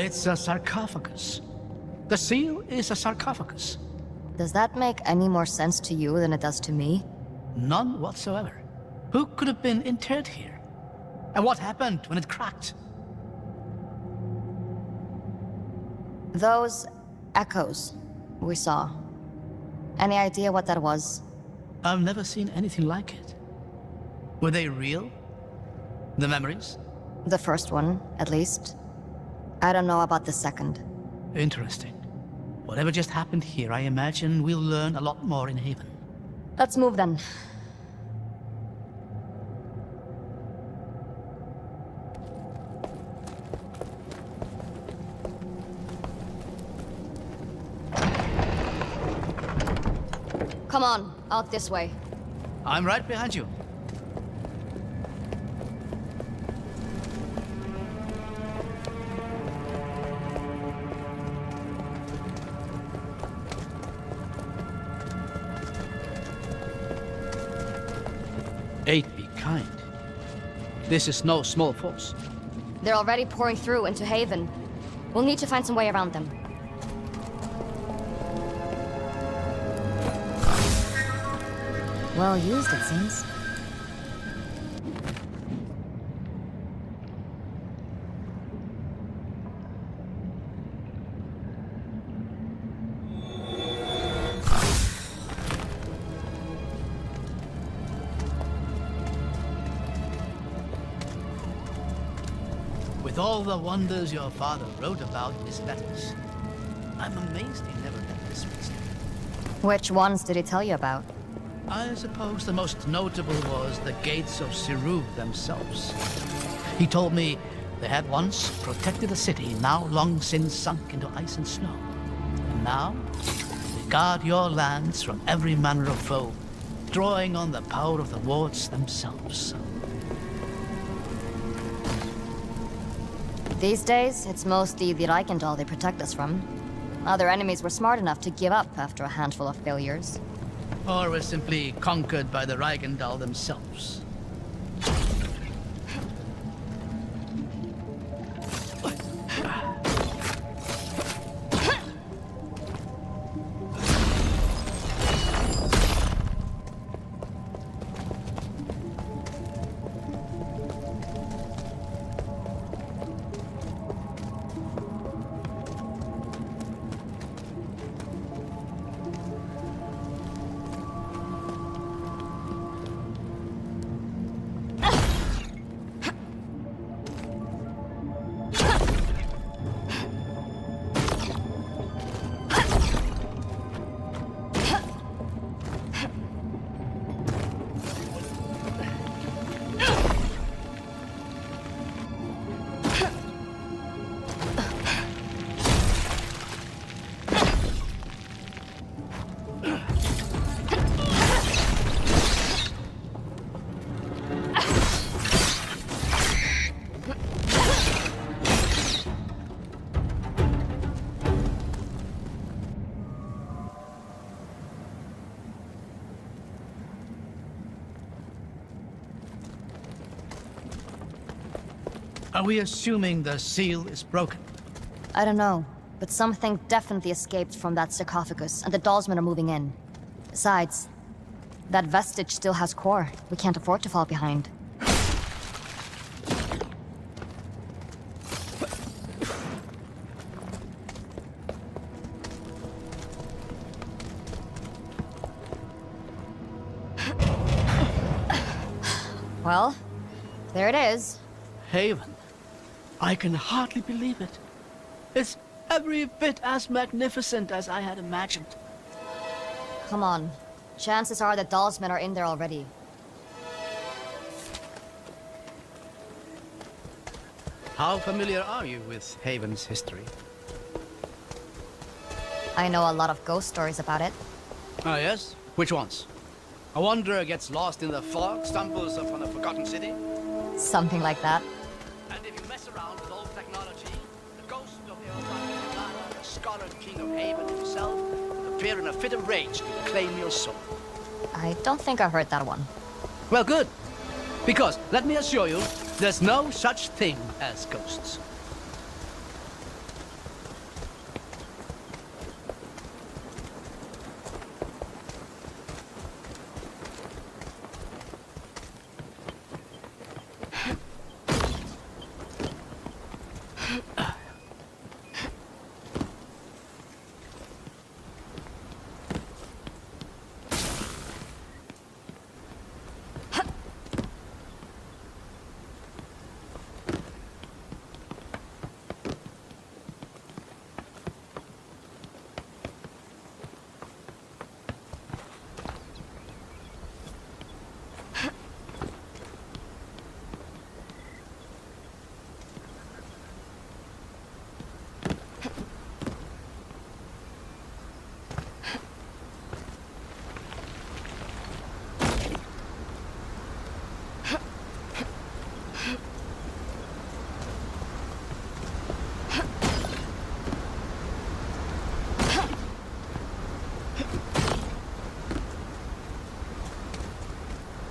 It's a sarcophagus. The seal is a sarcophagus. Does that make any more sense to you than it does to me? None whatsoever. Who could have been interred here? And what happened when it cracked? Those echoes we saw. Any idea what that was? I've never seen anything like it. Were they real? The memories? The first one, at least. I don't know about the second. Interesting. Whatever just happened here, I imagine we'll learn a lot more in Haven. Let's move then. Come on, out this way. I'm right behind you. Eight be kind. This is no small force. They're already pouring through into Haven. We'll need to find some way around them. Well used, it seems. With all the wonders your father wrote about in his letters, I'm amazed he never left this place. Which ones did he tell you about? I suppose the most notable was the gates of Siru themselves. He told me they had once protected a city now long since sunk into ice and snow. And now, they guard your lands from every manner of foe, drawing on the power of the wards themselves. These days, it's mostly the Reichendal they protect us from. Other enemies were smart enough to give up after a handful of failures. Or were simply conquered by the Reichendal themselves. Are we assuming the seal is broken? I don't know, but something definitely escaped from that sarcophagus, and the Dalsmen are moving in. Besides, that vestige still has core. We can't afford to fall behind. Well, there it is. Haven. I can hardly believe it. It's every bit as magnificent as I had imagined. Come on. Chances are the Dalsmen are in there already. How familiar are you with Haven's history? I know a lot of ghost stories about it. Ah, yes? Which ones? A wanderer gets lost in the fog, stumbles upon a forgotten city? Something like that. And if you mess around with old technology, the ghost of the Scholar King of Haven himself will appear in a fit of rage to claim your soul. I don't think I heard that one. Well, good. Because, let me assure you, there's no such thing as ghosts.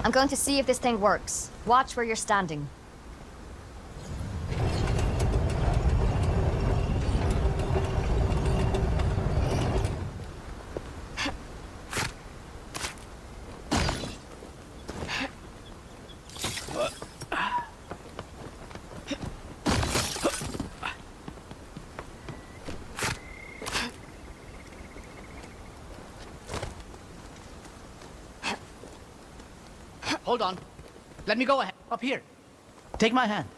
I'm going to see if this thing works. Watch where you're standing. Hold on. Let me go ahead. Up here. Take my hand.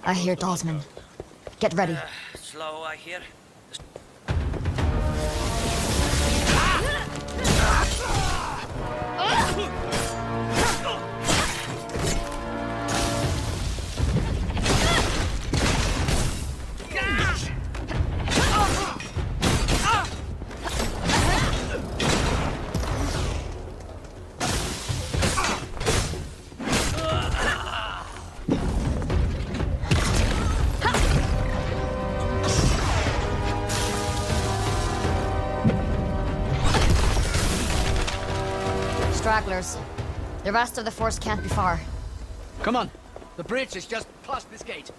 I hear Dawsman. Get ready. Slow, I hear. Stragglers. The rest of the force can't be far. Come on. The bridge is just past this gate.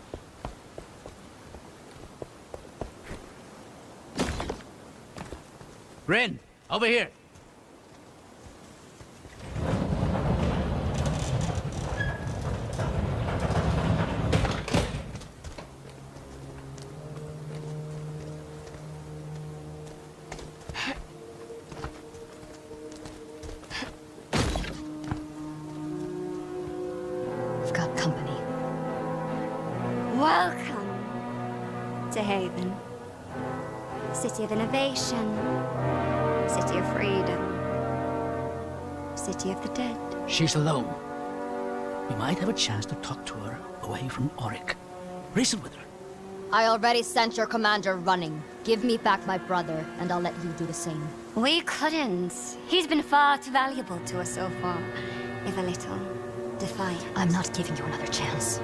Rin, over here. We've got company. Welcome to Haven. City of innovation. City of freedom. City of the dead. She's alone. We might have a chance to talk to her away from Auric. Reason with her. I already sent your commander running. Give me back my brother, and I'll let you do the same. We couldn't. He's been far too valuable to us so far. If a little defiant. I'm not giving you another chance.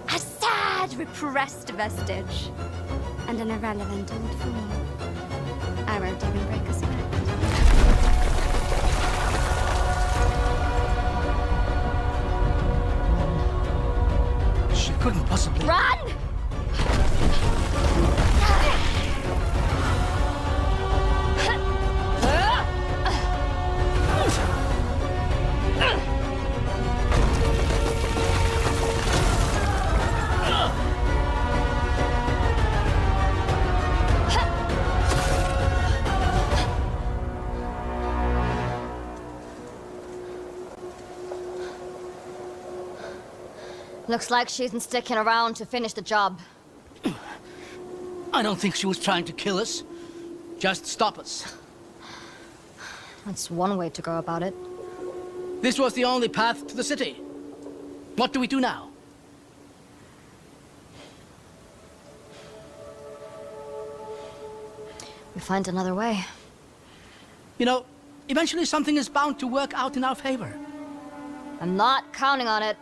A sad, repressed vestige. And an irrelevant old fool. I won't even break a sweat. She couldn't possibly... Run! Looks like she isn't sticking around to finish the job. I don't think she was trying to kill us. Just stop us. That's one way to go about it. This was the only path to the city. What do we do now? We find another way. You know, eventually something is bound to work out in our favor. I'm not counting on it.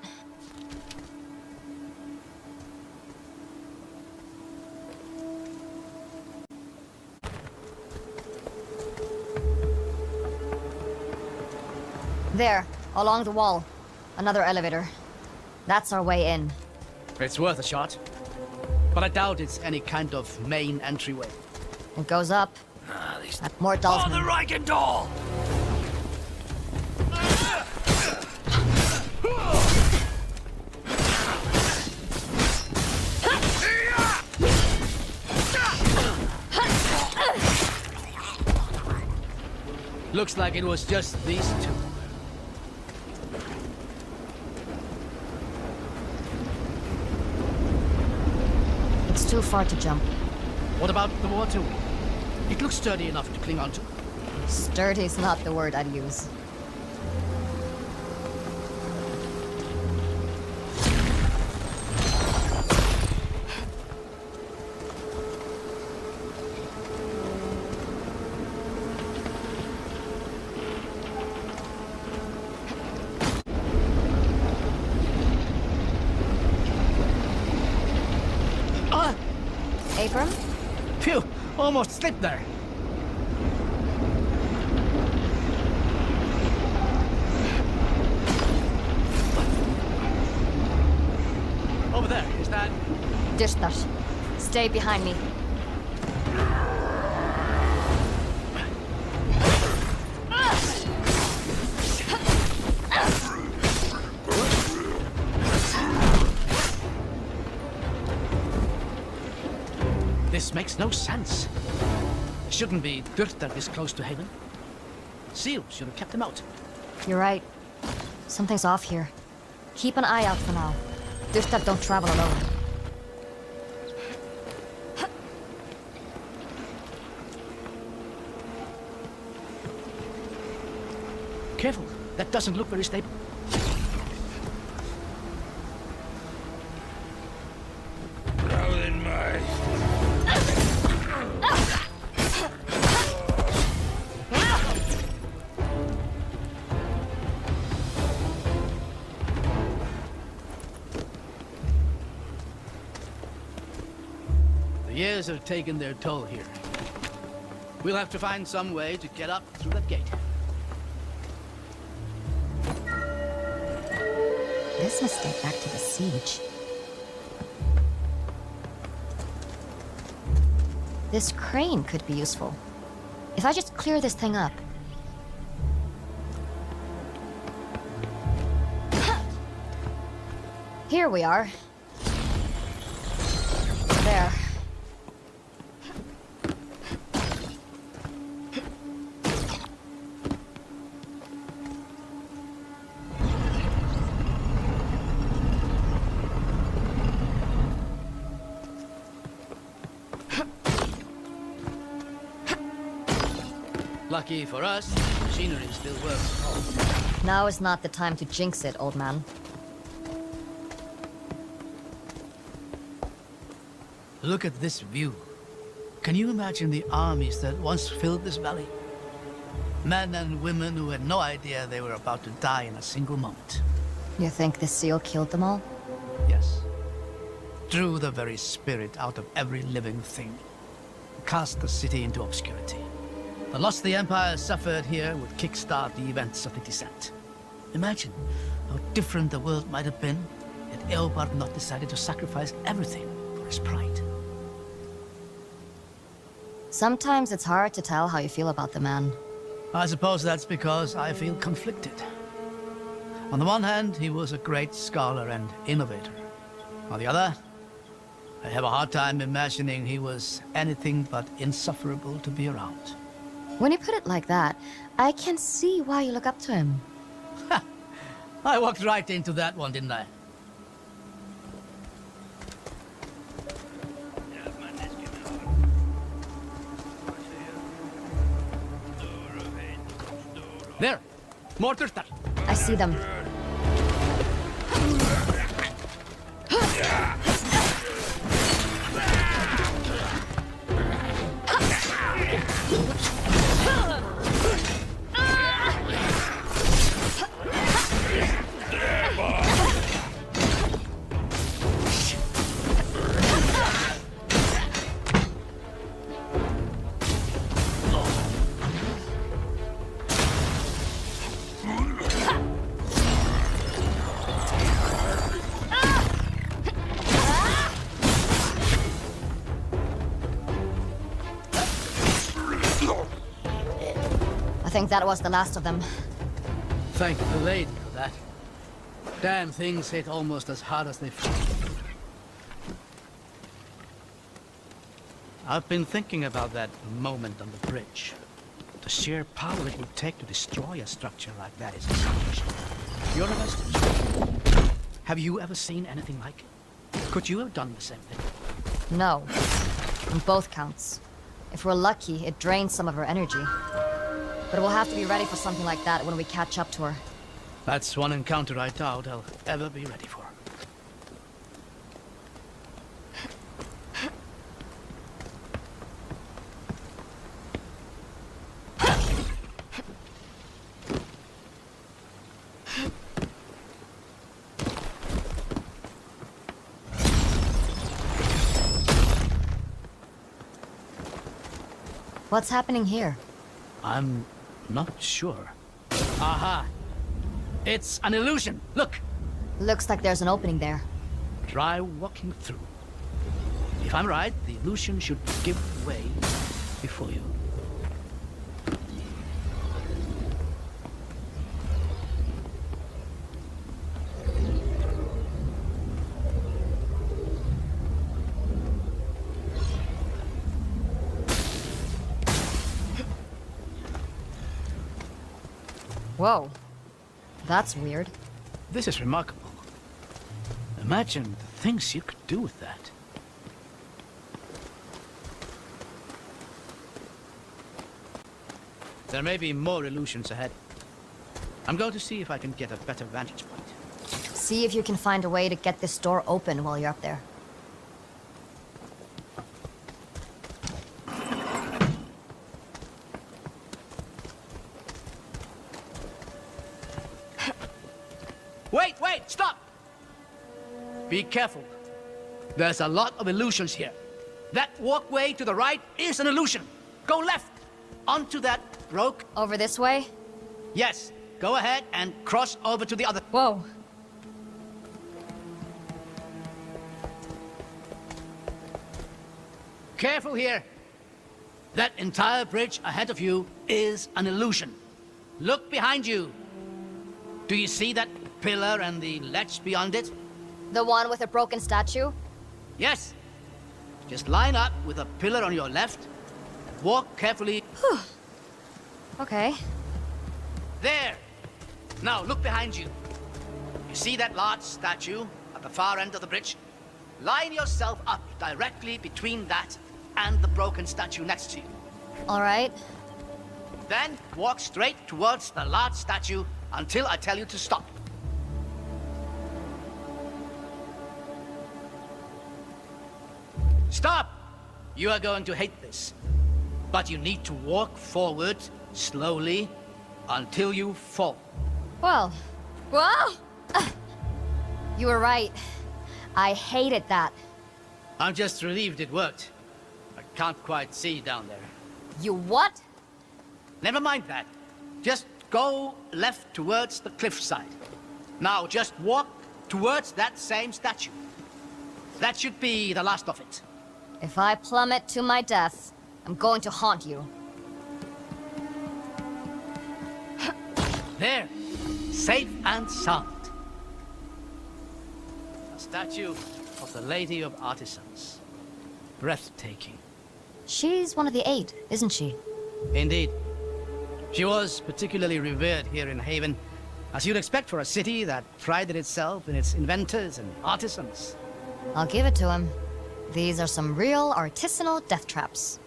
There, along the wall. Another elevator. That's our way in. It's worth a shot. But I doubt it's any kind of main entryway. It goes up. At more Oh, the Dawsman. Reichendahl! Looks like it was just these two. It's too far to jump. What about the water wheel? It looks sturdy enough to cling onto. Sturdy's not the word I'd use. Almost slipped there. Over there, is that... Dishtar. Stay behind me. This makes no sense. Shouldn't be Dürter this close to Haven. Seal should have kept him out. You're right. Something's off here. Keep an eye out for now. Dishtar don't travel alone. Careful, that doesn't look very stable. The years have taken their toll here. We'll have to find some way to get up through that gate. This must date back to the siege. This crane could be useful. If I just clear this thing up. Here we are. There. Lucky for us, machinery still works. Now is not the time to jinx it, old man. Look at this view. Can you imagine the armies that once filled this valley? Men and women who had no idea they were about to die in a single moment. You think the seal killed them all? Yes. Drew the very spirit out of every living thing. Cast the city into obscurity. The loss the Empire suffered here would kickstart the events of the descent. Imagine how different the world might have been had Eobard not decided to sacrifice everything for his pride. Sometimes it's hard to tell how you feel about the man. I suppose that's because I feel conflicted. On the one hand, he was a great scholar and innovator. On the other, I have a hard time imagining he was anything but insufferable to be around. When you put it like that, I can see why you look up to him. I walked right into that one, didn't I? There! More Dürter! I see them. I think that was the last of them. Thank the lady for that. Damn things hit almost as hard as they flew. I've been thinking about that moment on the bridge. The sheer power it would take to destroy a structure like that is astonishing. You're a vestige. Have you ever seen anything like it? Could you have done the same thing? No. On both counts. If we're lucky, it drains some of her energy. But we'll have to be ready for something like that when we catch up to her. That's one encounter I doubt I'll ever be ready for. What's happening here? I'm not sure. Aha! It's an illusion. Look! Looks like there's an opening there. Try walking through. If I'm right, the illusion should give way before you. Whoa. That's weird. This is remarkable. Imagine the things you could do with that. There may be more illusions ahead. I'm going to see if I can get a better vantage point. See if you can find a way to get this door open while you're up there. Wait, stop! Be careful. There's a lot of illusions here. That walkway to the right is an illusion. Go left, onto that rope. Over this way? Yes, go ahead and cross over to the other. Whoa. Careful here. That entire bridge ahead of you is an illusion. Look behind you. Do you see that pillar and the ledge beyond it? The one with a broken statue? Yes. Just line up with a pillar on your left. Walk carefully. Okay. There. Now look behind you. You see that large statue at the far end of the bridge? Line yourself up directly between that and the broken statue next to you. All right. Then walk straight towards the large statue until I tell you to stop. Stop! You are going to hate this. But you need to walk forward slowly until you fall. Well. Whoa! You were right. I hated that. I'm just relieved it worked. I can't quite see down there. You what? Never mind that. Just go left towards the cliffside. Now just walk towards that same statue. That should be the last of it. If I plummet to my death, I'm going to haunt you. There. Safe and sound. A statue of the Lady of Artisans. Breathtaking. She's one of the 8, isn't she? Indeed. She was particularly revered here in Haven, as you'd expect for a city that prided itself in its inventors and artisans. I'll give it to him. These are some real artisanal death traps.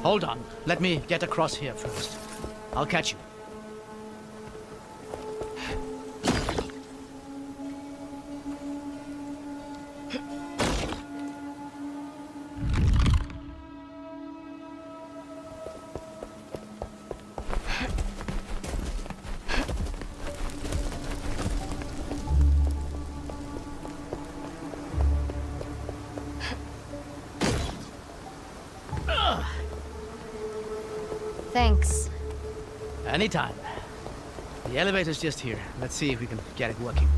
Hold on. Let me get across here first. I'll catch you. Thanks. Anytime. The elevator's just here. Let's see if we can get it working.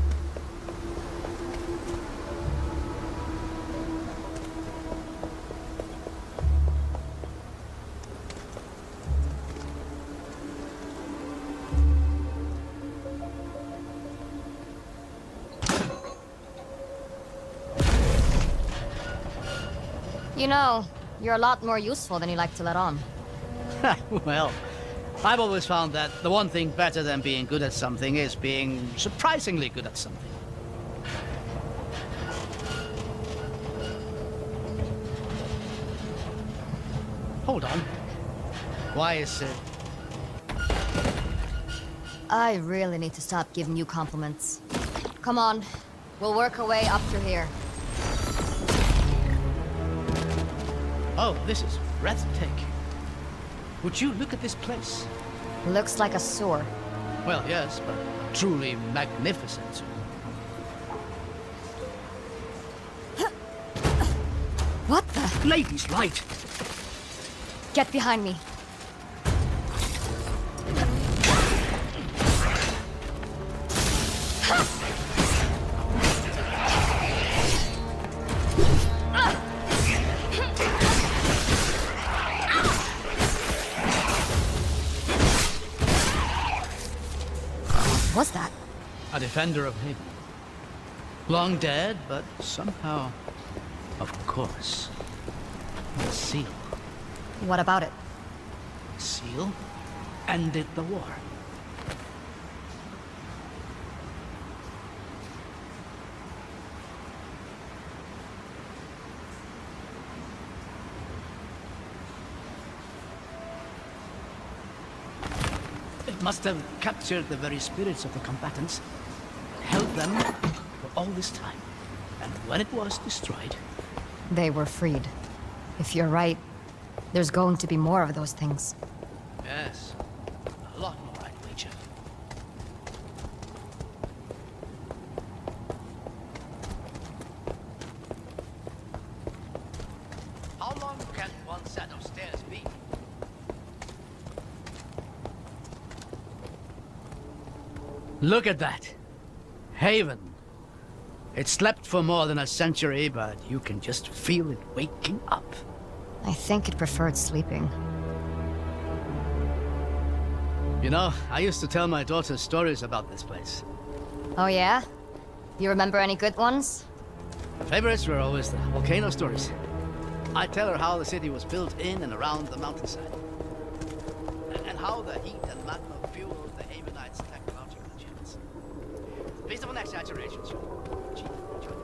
You know, you're a lot more useful than you like to let on. Well, I've always found that the one thing better than being good at something is being surprisingly good at something. Hold on. Why is it... I really need to stop giving you compliments. Come on, We'll work our way up through here. Oh, this is breathtaking. Would you look at this place? Looks like a sewer. Well, yes, but truly magnificent. What the? Ladies, right! Get behind me. What's that? A defender of Haven. Long dead, but somehow, of course. The seal. What about it? Seal ended the war. It must have captured the very spirits of the combatants, held them for all this time. And when it was destroyed, They were freed. If you're right, there's going to be more of those things. yes, a lot more, I'd wager. How long can one set of stairs be? Look at that. Haven. It slept for more than a century, but you can just feel it waking up. I think it preferred sleeping. You know, I used to tell my daughter stories about this place. Oh yeah? You remember any good ones? Favorites were always the volcano stories. I tell her how the city was built in and around the mountainside. And how the heat and magma fueled the Havenites' technological achievements. Based on exaggeration, sure. Gee, sure.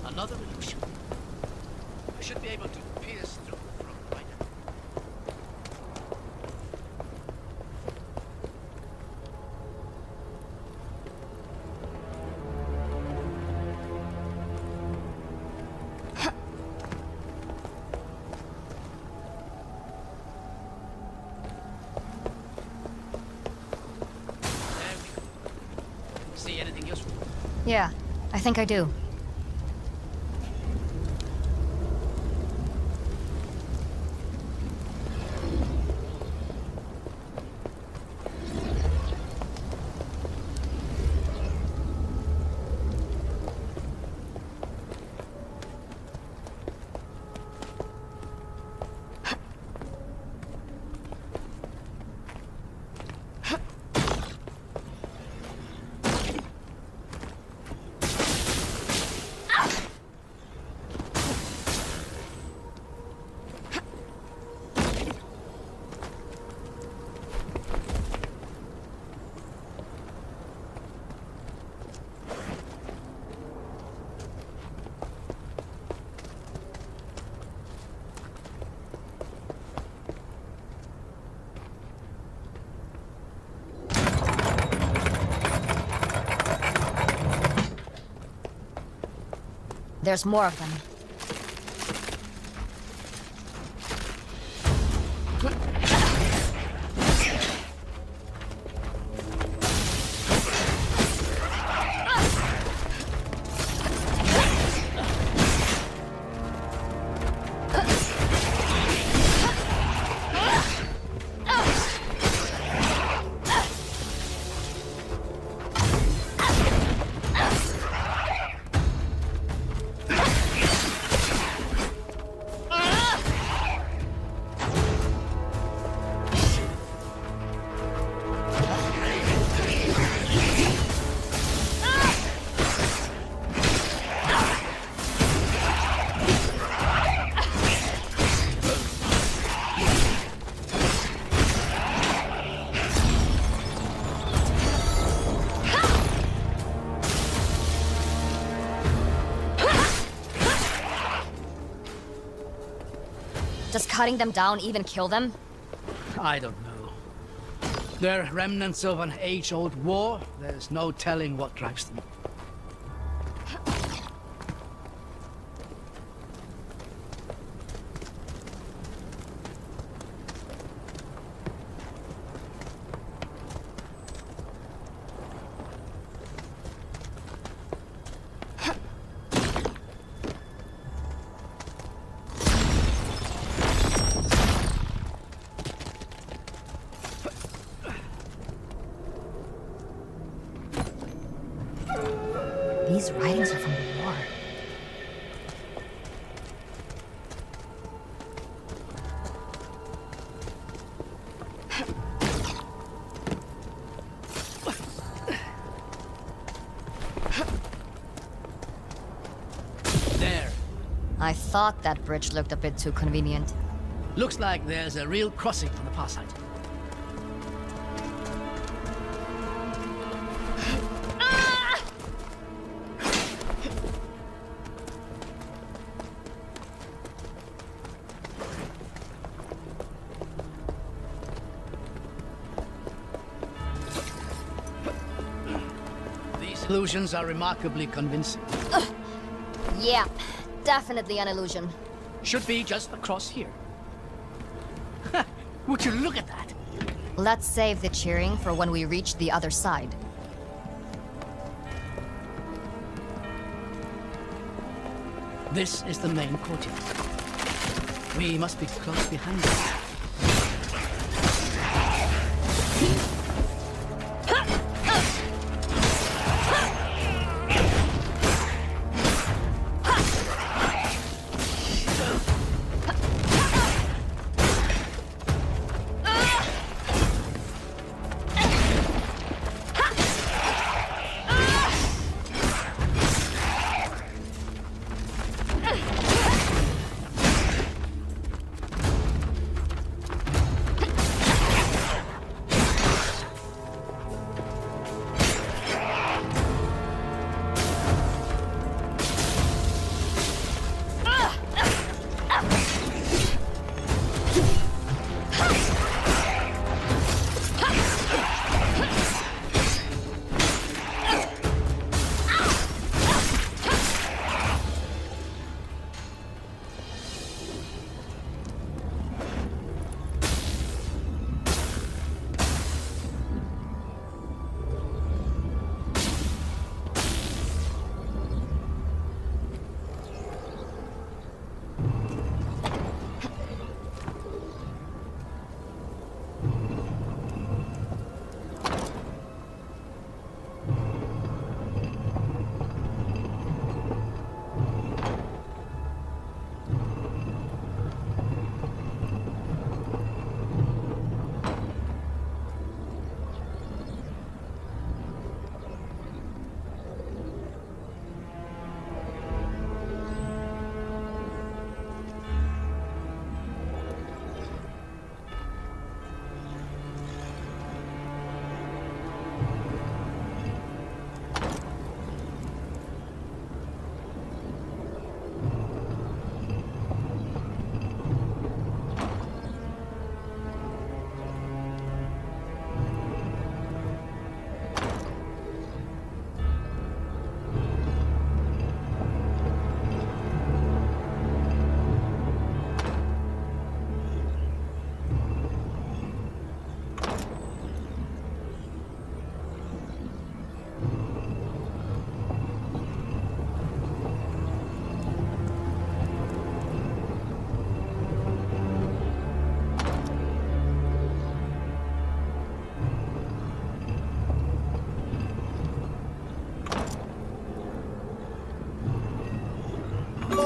Another illusion. I should be able to pierce through from right now. There we go. See anything useful? Yeah, I think I do. There's more of them. Does cutting them down even kill them? I don't know. They're remnants of an age-old war. There's no telling what drives them. These writings are from the war. There. I thought that bridge looked a bit too convenient. Looks like there's a real crossing on the far side. These illusions are remarkably convincing. Yeah, definitely an illusion. Should be just across here. Would you look at that? Let's save the cheering for when we reach the other side. This is the main courtyard. We must be close behind it.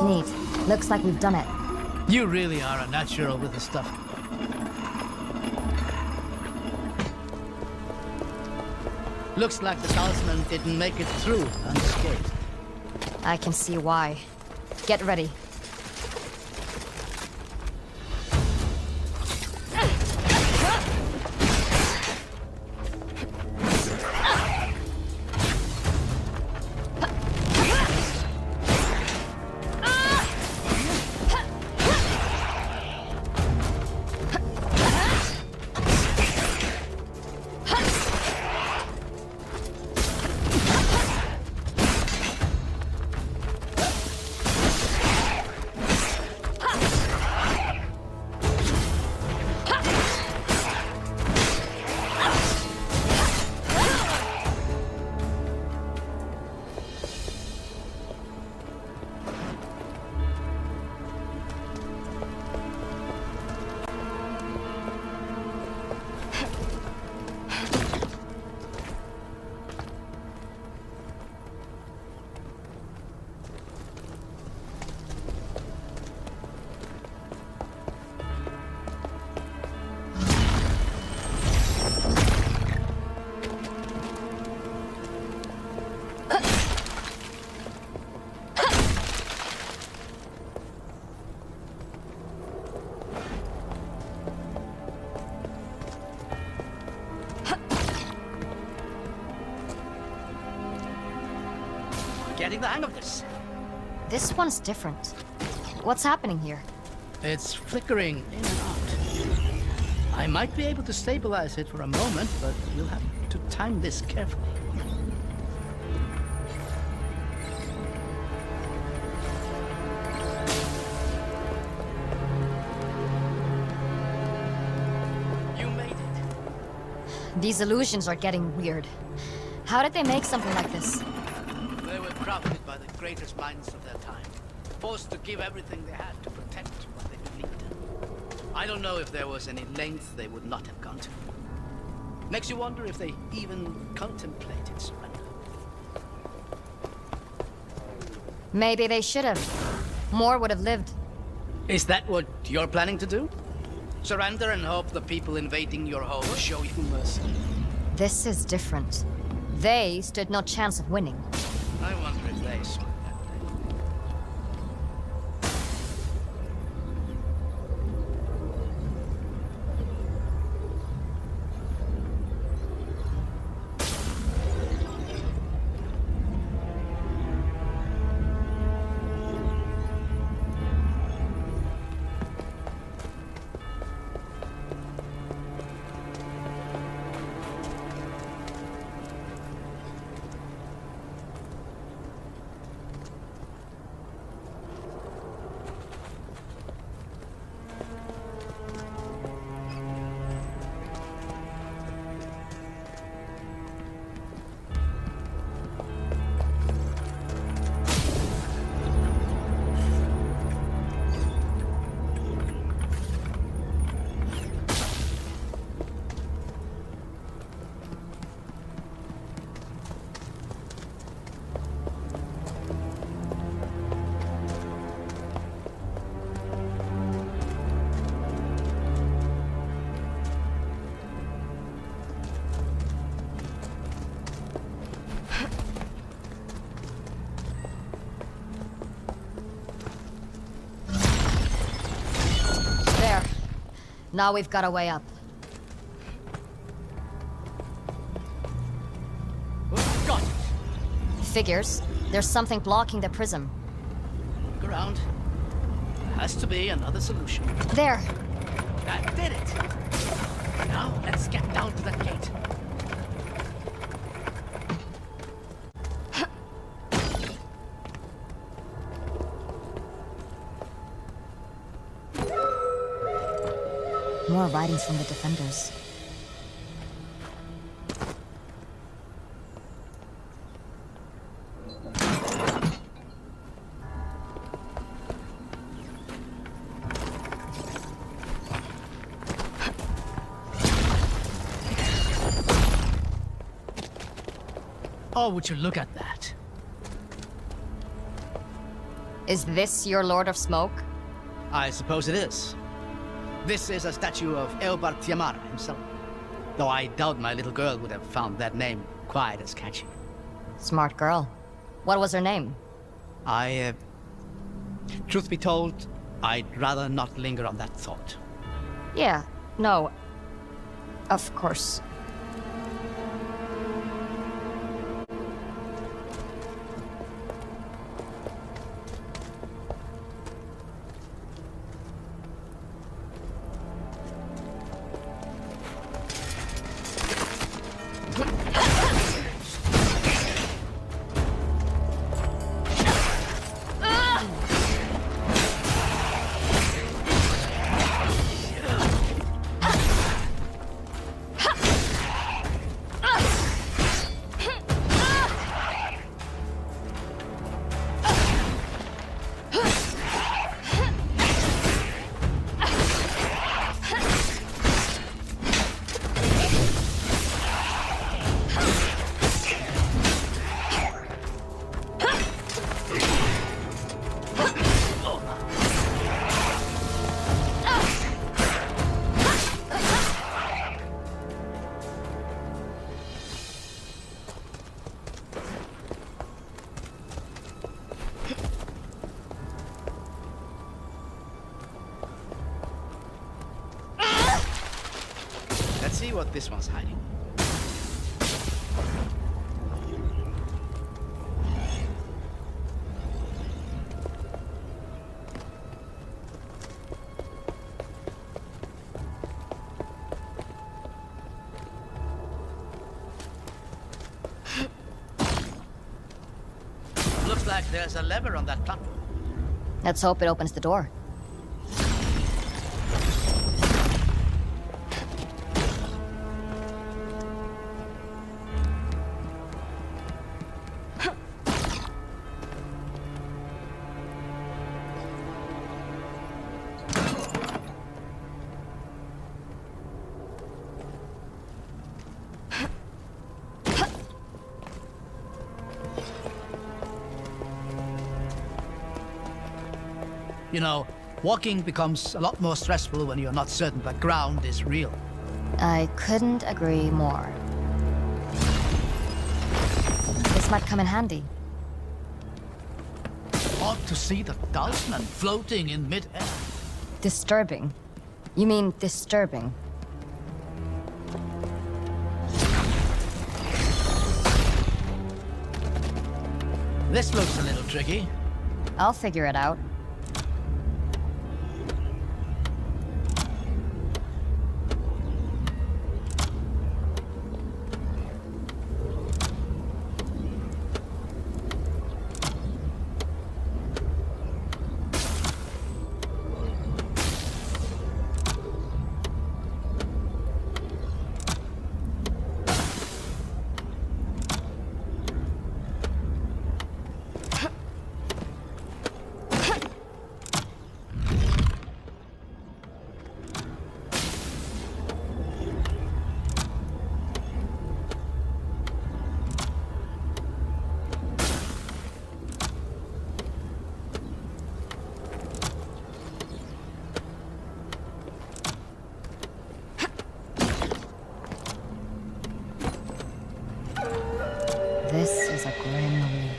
Neat. Looks like we've done it. You really are a natural with the stuff. Looks like the talisman didn't make it through unscathed. I can see why. Get ready. getting the hang of this. This one's different. What's happening here? It's flickering in and out. I might be able to stabilize it for a moment, but we'll have to time this carefully. You made it. These illusions are getting weird. How did they make something like this? They were crafted by the greatest minds of their time, forced to give everything they had to protect what they believed. I don't know if there was any length they would not have gone to. Makes you wonder if they even contemplated surrender. Maybe they should have. More would have lived. Is that what you're planning to do? Surrender and hope the people invading your home show you mercy? This is different. They stood no chance of winning. I wonder if they saw it that way. Now we've got a way up. Got it! Figures. There's something blocking the prism. Look around. There has to be another solution. There. That did it! Now, let's get down to that gate. More writings from the defenders. Oh, would you look at that? Is this your Lord of Smoke? I suppose it is. This is a statue of Eobard Tiamara himself. Though I doubt my little girl would have found that name quite as catchy. Smart girl. What was her name? Truth be told, I'd rather not linger on that thought. Yeah, no. Of course. Let's see what this one's hiding. Looks like there's a lever on that platform. Let's hope it opens the door. You know, walking becomes a lot more stressful when you're not certain the ground is real. I couldn't agree more. This might come in handy. Ought to see the talisman floating in mid-air. Disturbing. You mean disturbing? This looks a little tricky. I'll figure it out. This is a grim read.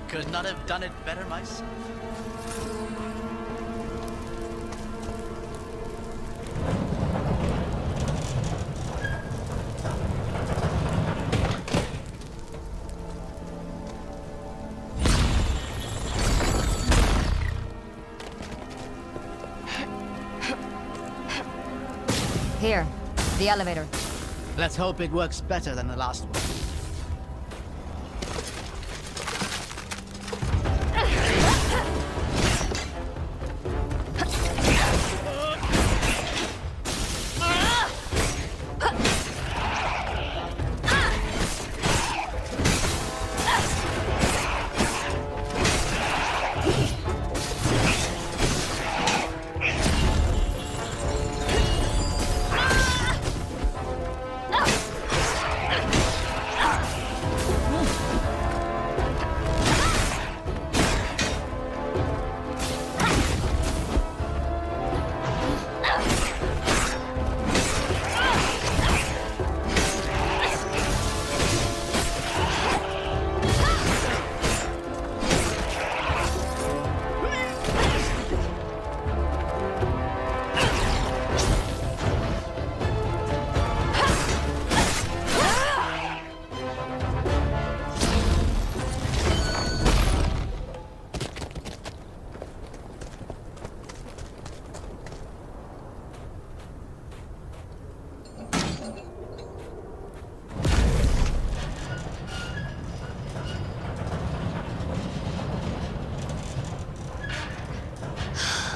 Could not have done it better myself. Here, the elevator. Let's hope it works better than the last one.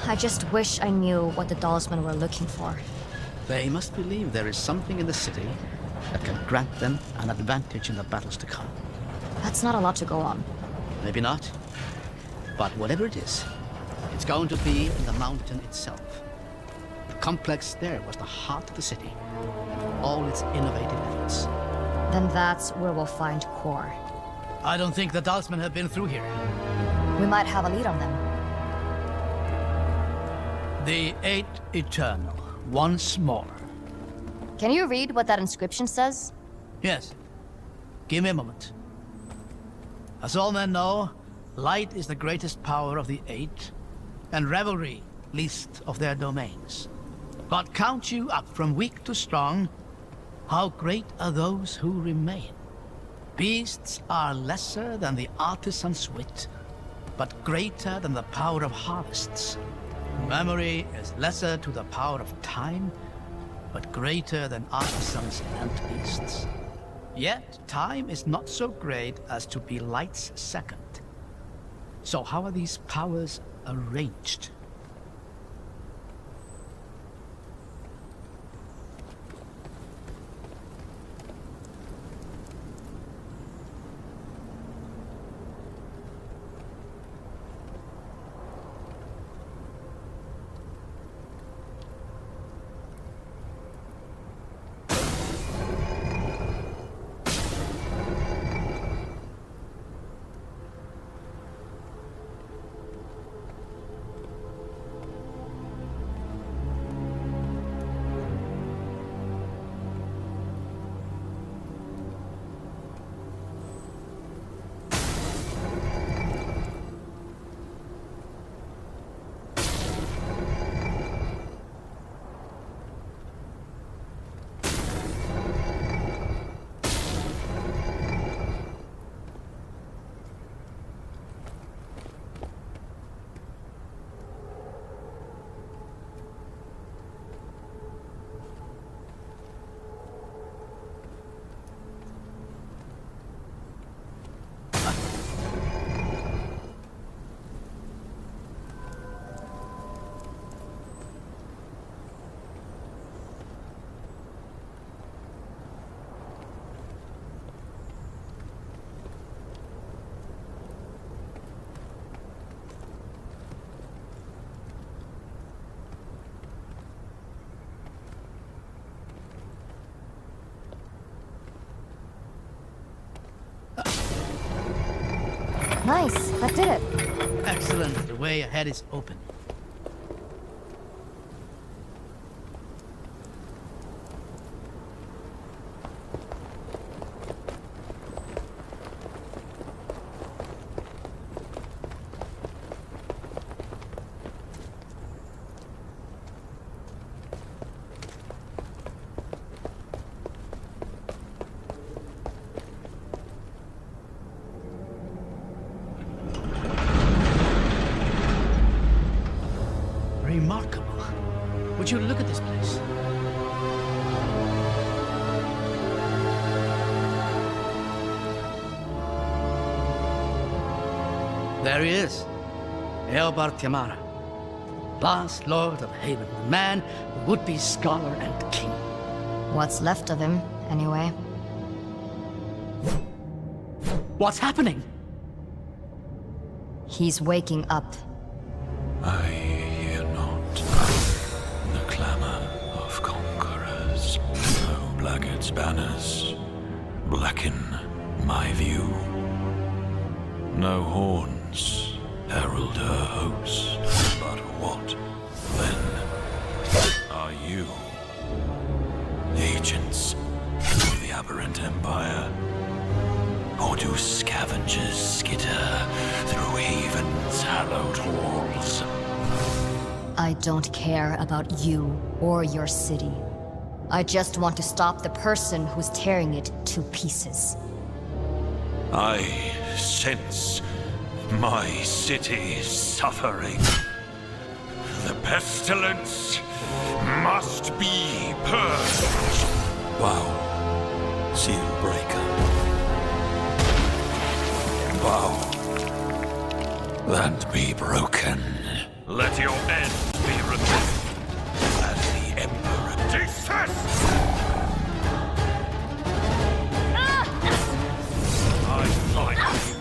I just wish I knew what the Talisman were looking for. They must believe there is something in the city that can grant them an advantage in the battles to come. That's not a lot to go on. Maybe not. But whatever it is, it's going to be in the mountain itself. The complex there was the heart of the city, and all its innovative efforts. Then that's where we'll find core. I don't think the Talisman have been through here. We might have a lead on them. The Eight Eternal, once more. Can you read what that inscription says? Yes. Give me a moment. As all men know, light is the greatest power of the Eight, and revelry least of their domains. But count you up from weak to strong, how great are those who remain. Beasts are lesser than the artisan's wit, but greater than the power of harvests. Memory is lesser to the power of time, but greater than artisans and beasts. Yet, time is not so great as to be light's second. So how are these powers arranged? Nice, that did it. Excellent. The way ahead is open. Remarkable. Would you look at this place? There he is, Eobar Tiamara, last Lord of Haven, the man who would be scholar and king. What's left of him, anyway? What's happening? He's waking up. I hear not the clamor of conquerors. No blackguard's banners blacken my view. No horns herald her host. But what, then, are you? Agents of the aberrant empire? Or do scavengers skitter through Haven's hallowed halls? I don't care about you or your city. I just want to stop the person who's tearing it to pieces. I sense my city suffering. The pestilence must be purged. Bow, seal breaker. Bow, and be broken. Let your end be revealed as the Emperor deceased. I find you.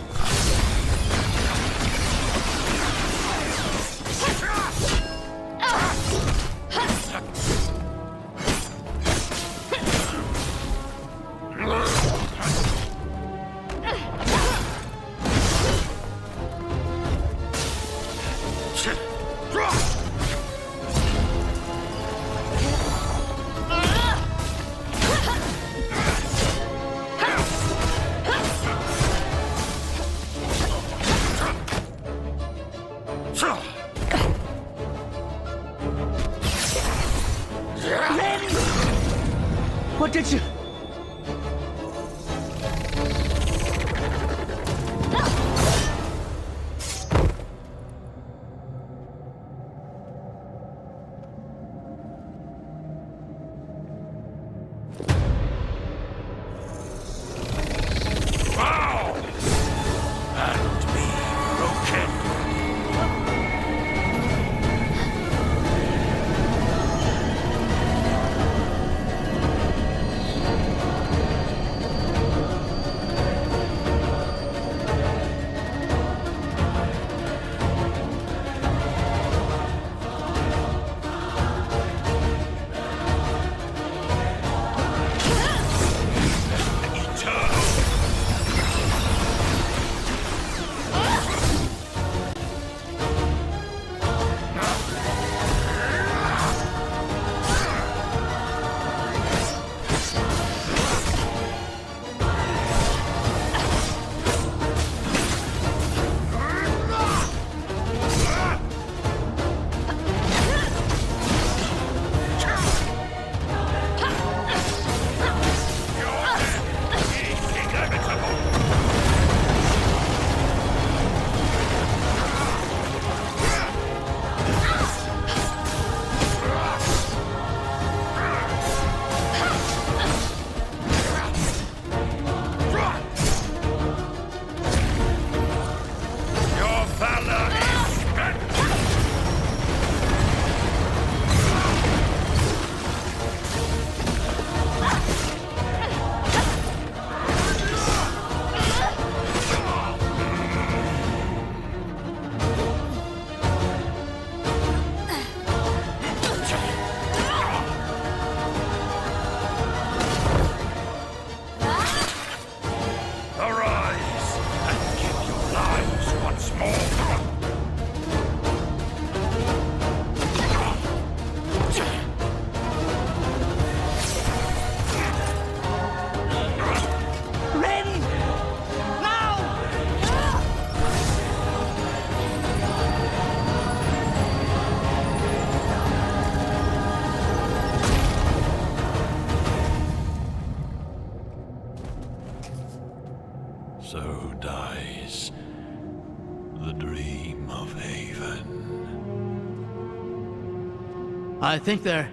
I think they're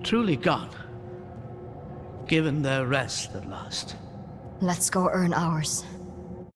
truly gone. Given their rest at last. Let's go earn ours.